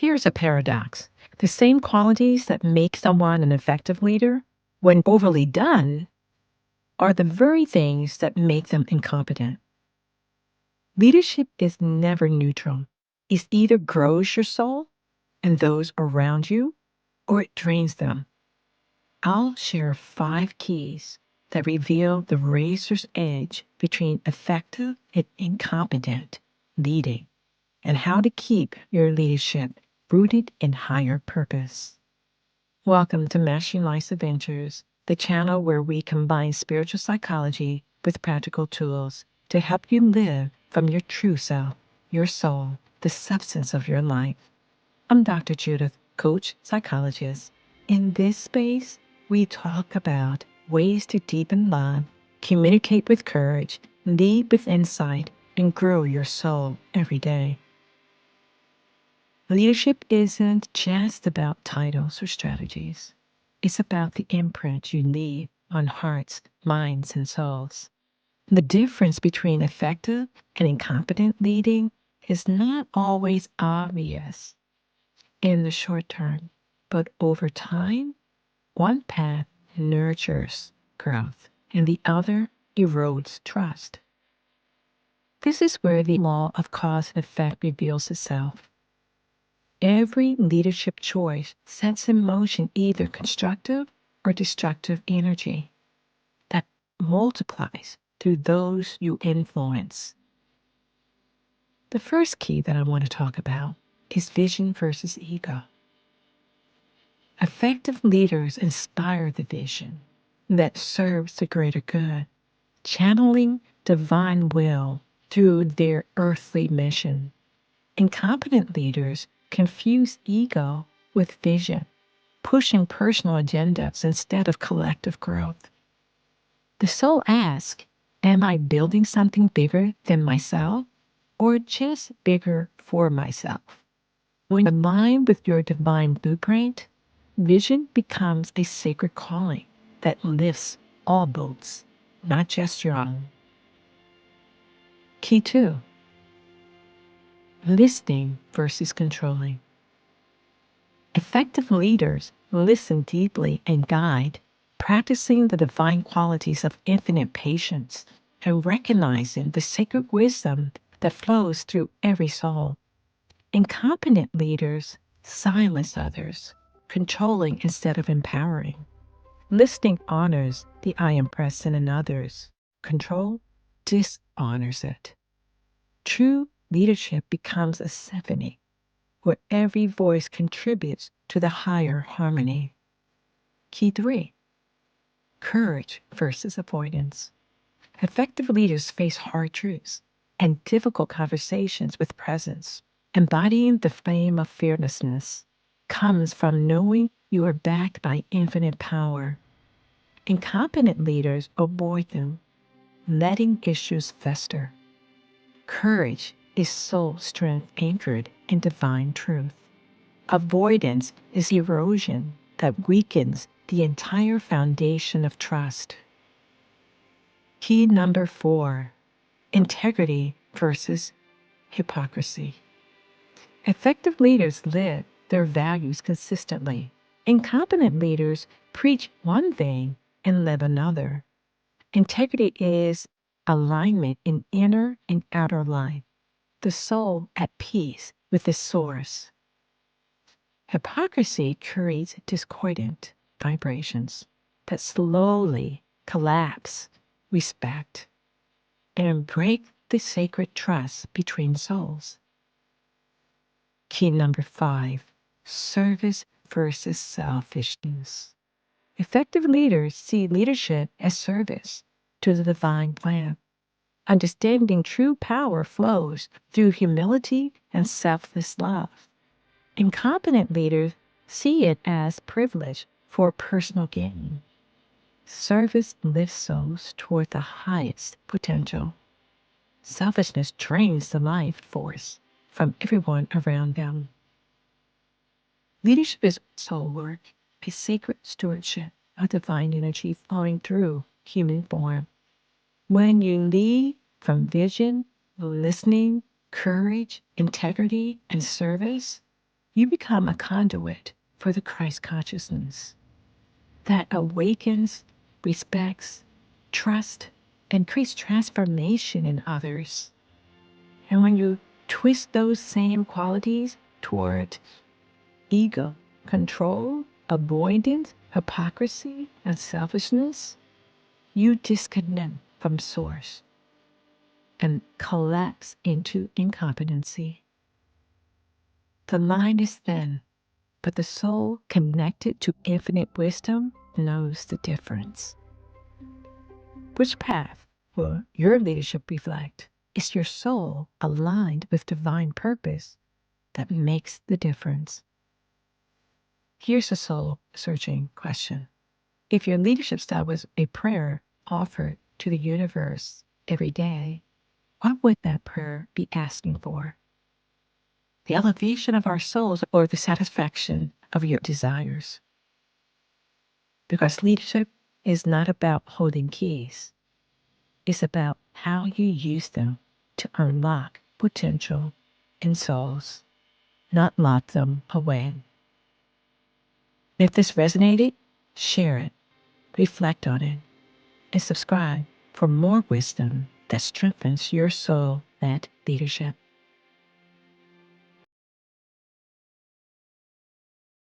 Here's a paradox. The same qualities that make someone an effective leader, when overly done, are the very things that make them incompetent. Leadership is never neutral. It either grows your soul and those around you, or it drains them. I'll share 5 keys that reveal the razor's edge between effective and incompetent leading, and how to keep your leadership rooted in higher purpose. Welcome to Mastering Life's Adventures, the channel where we combine spiritual psychology with practical tools to help you live from your true self, your soul, the substance of your life. I'm Dr. Judith, coach, psychologist. In this space, we talk about ways to deepen love, communicate with courage, lead with insight, and grow your soul every day. Leadership isn't just about titles or strategies. It's about the imprint you leave on hearts, minds, and souls. The difference between effective and incompetent leading is not always obvious in the short term, but over time, one path nurtures growth and the other erodes trust. This is where the law of cause and effect reveals itself. Every leadership choice sets in motion either constructive or destructive energy that multiplies through those you influence. The first key that I want to talk about is vision versus ego. Effective leaders inspire the vision that serves the greater good, channeling divine will through their earthly mission. Incompetent leaders confuse ego with vision, pushing personal agendas instead of collective growth. The soul asks, am I building something bigger than myself, or just bigger for myself? When aligned with your divine blueprint, vision becomes a sacred calling that lifts all boats, not just your own. Key 2. Listening versus controlling. Effective leaders listen deeply and guide, practicing the divine qualities of infinite patience and recognizing the sacred wisdom that flows through every soul. Incompetent leaders silence others, controlling instead of empowering. Listening honors the I am present in others. Control dishonors it. True leadership becomes a symphony where every voice contributes to the higher harmony. Key 3. Courage versus avoidance. Effective leaders face hard truths and difficult conversations with presence. Embodying the flame of fearlessness comes from knowing you are backed by infinite power. Incompetent leaders avoid them, letting issues fester. Courage is soul strength anchored in divine truth. Avoidance is erosion that weakens the entire foundation of trust. Key number 4. Integrity versus hypocrisy. Effective leaders live their values consistently. Incompetent leaders preach one thing and live another. Integrity is alignment in inner and outer life, the soul at peace with the source. Hypocrisy creates discordant vibrations that slowly collapse respect and break the sacred trust between souls. Key number 5. Service versus selfishness. Effective leaders see leadership as service to the divine plan. Understanding true power flows through humility and selfless love. Incompetent leaders see it as privilege for personal gain. Service lifts souls toward the highest potential. Selfishness drains the life force from everyone around them. Leadership is soul work, a sacred stewardship of divine energy flowing through human form. When you lead from vision, listening, courage, integrity, and service, You become a conduit for the Christ consciousness that awakens, respects, trust, and creates transformation in others. And when you twist those same qualities toward ego, control, avoidance, hypocrisy, and selfishness, you disconnect from source and collapse into incompetency. The mind is thin, but the soul connected to infinite wisdom knows the difference. Which path will your leadership reflect? Is your soul aligned with divine purpose that makes the difference? Here's a soul-searching question. If your leadership style was a prayer offered to the universe every day, what would that prayer be asking for? The elevation of our souls or the satisfaction of your desires? Because leadership is not about holding keys. It's about how you use them to unlock potential in souls, not lock them away. If this resonated, share it, reflect on it, and subscribe for more wisdom that strengthens your soul-led leadership.